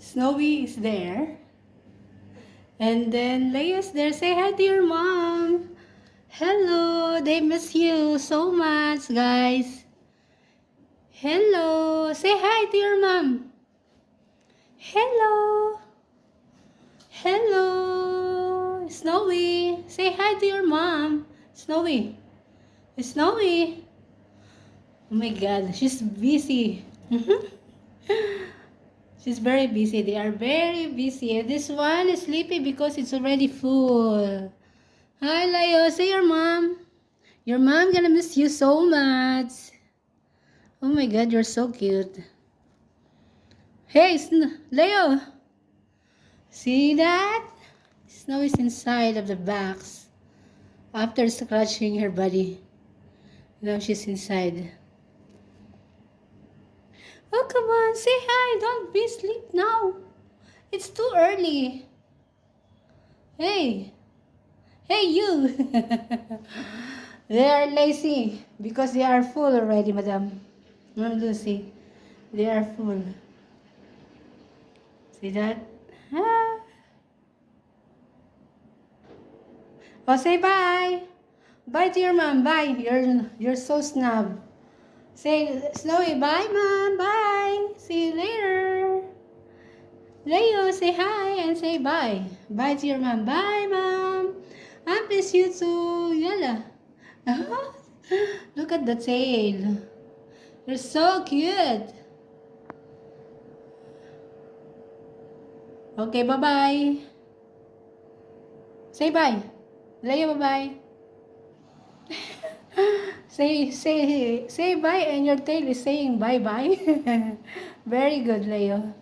Snowy is there. And then Leia's there. Say hi to your mom. Hello. They miss you so much, guys. Hello. Say hi to your mom. Hello. Hello. Snowy. Say hi to your mom. Snowy. Snowy. Oh my God. She's busy. She's very busy. They are very busy. And this one is sleepy because it's already full. Hi, Leo. Say your mom. Your mom gonna miss you so much. Oh my God, you're so cute. Hey, Leo. See that? Snow is inside of the box. After scratching her body. Now she's inside. Oh, come on. Say hi. Don't be asleep now. It's too early. Hey. Hey, you. They are lazy because they are full already, madam. Ma'am Lucy. They are full. See that? Ah. Oh, say bye. Bye to your mom. Bye. You're so snub. Say, Snowy, bye, mom. Bye. See you later. Leo, say hi and say bye. Bye to your mom. Bye, mom. I miss you too. Yala. Look at the tail. You're so cute. Okay, bye-bye. Say bye. Leo, bye-bye. Say bye and your tail is saying bye-bye. Very good, Leo.